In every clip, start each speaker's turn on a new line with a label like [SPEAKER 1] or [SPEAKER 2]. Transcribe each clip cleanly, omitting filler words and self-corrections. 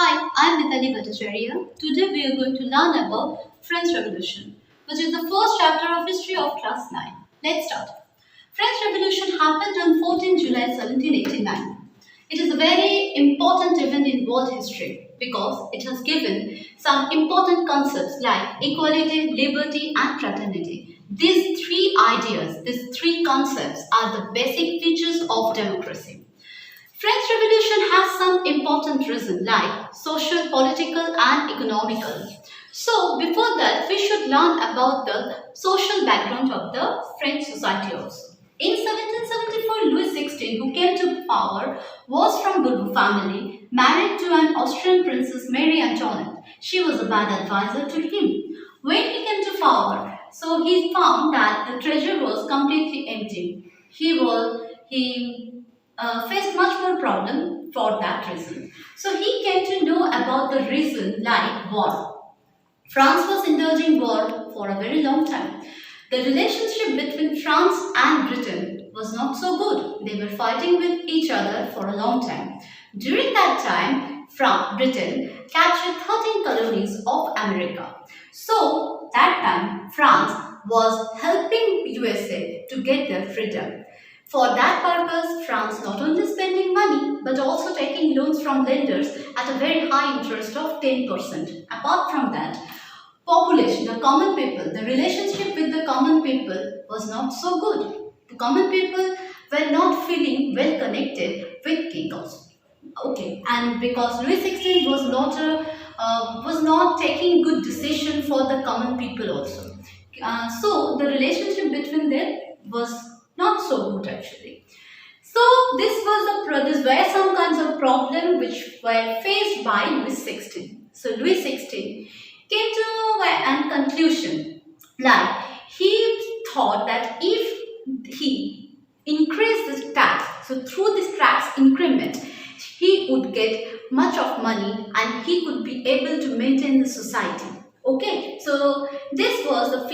[SPEAKER 1] Hi, I'm Mithali Bhattacharya. Today we are going to learn about French Revolution, which is the first chapter of history of class 9. Let's start. French Revolution happened on 14 July 1789. It is a very important event in world history because it has given some important concepts like equality, liberty and fraternity. These three ideas, these three concepts are the basic features of democracy. French Revolution has some important reasons like social, political and economical. So before that, we should learn about the social background of the French society also. In 1774, Louis XVI, who came to power, was from Bourbon family, married to an Austrian princess Marie Antoinette. She was a bad advisor to him. When he came to power, so he found that the treasure was completely empty. He faced much more problem for that reason. So he came to know about the reason like war. France was indulging war for a very long time. The relationship between France and Britain was not so good. They were fighting with each other for a long time. During that time, Britain captured 13 colonies of America. So that time, France was helping USA to get their freedom. For that purpose, France not only spending money but also taking loans from lenders at a very high interest of 10%. Apart from that, population, the common people, the relationship with the common people was not so good. The common people were not feeling well connected with king also. Okay, and because Louis XVI was not taking good decision for the common people also. So the relationship between them was not so good actually. So these were some kinds of problem which were faced by Louis XVI. So Louis XVI came to an conclusion like he thought that if he increased this tax, so through this tax increment, he would get much of money and he could be able to maintain the society. Okay, so this was the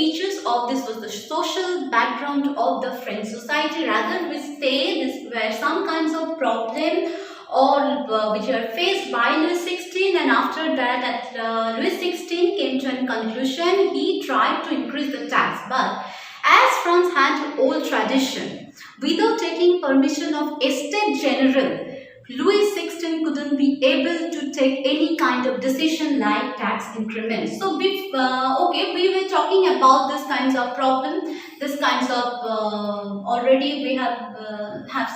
[SPEAKER 1] social background of the French society. Rather, we say this were some kinds of problem or which were faced by Louis XVI, and after that, Louis XVI came to a conclusion. He tried to increase the tax, but as France had old tradition, without taking permission of Estate General, Louis XVI couldn't be able to take any kind of decision like tax increments. So, we were talking about this kinds of problem, this kinds of already we have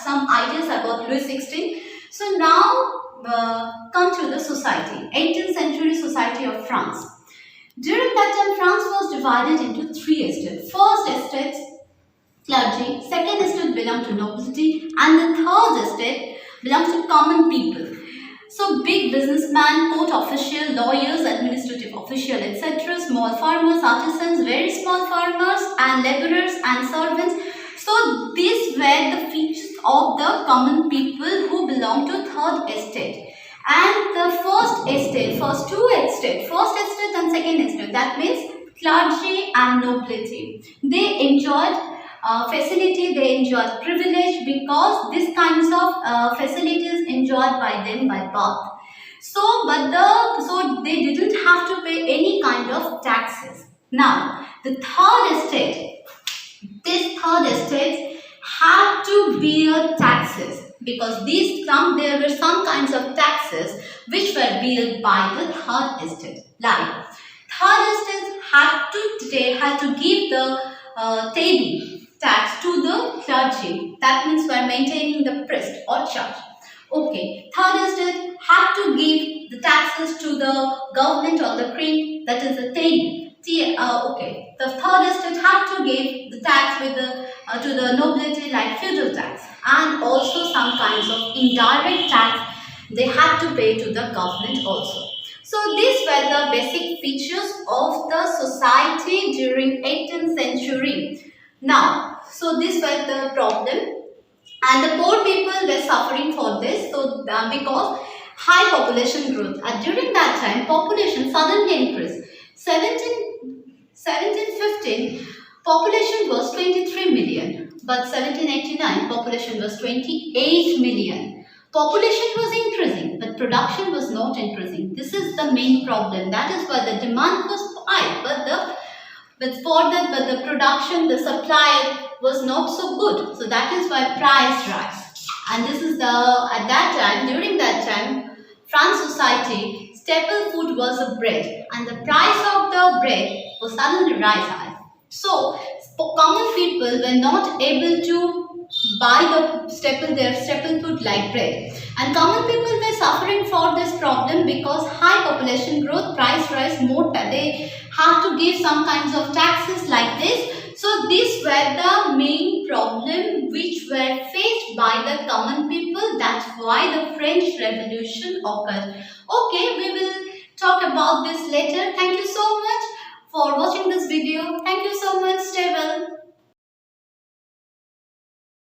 [SPEAKER 1] some ideas about Louis XVI. So now come to the society, 18th century society of France. During that time, France was divided into three estates. First estate, clergy. Second estate belonged to nobility, and the third estate belongs to common people. So big businessmen, court official, lawyers, administrative official, etc. Small farmers, artisans, very small farmers, and laborers and servants. So these were the features of the common people who belong to third estate. And the first estate and second estate, that means clergy and nobility. They enjoyed facility, they enjoyed privilege because these kinds of facilities enjoyed by them by birth. So they didn't have to pay any kind of taxes. Now, this third estate had to bear taxes because there were some kinds of taxes which were billed by the third estate. Like third estate had to give the table tax to the clergy. That means we are maintaining the priest or church. Okay, third estate had to give the taxes to the government or the queen, that is the taille. The third estate had to give the tax to the nobility like feudal tax, and also some kinds of indirect tax they had to pay to the government also. So these were the basic features of the society during 18th century. Now, so this was the problem, and the poor people were suffering for this. So because high population growth, and during that time population suddenly increased. 1715 population was 23 million, but 1789 population was 28 million. Population was increasing, but production was not increasing. This is the main problem. That is why the demand was high, but the production, the supply was not so good. So that is why price rise. And this is at that time, during that time, France society, staple food was a bread, and the price of the bread was suddenly rise high. So common people were not able to buy their staple food like bread, and common people were suffering for this problem because high population growth, price rise, more they have to give some kinds of taxes like this. So these were the main problem which were faced by the common people. That's why the French Revolution occurred. Okay, we will talk about this later. Thank you so much for watching this video. Thank you so much. Stay well.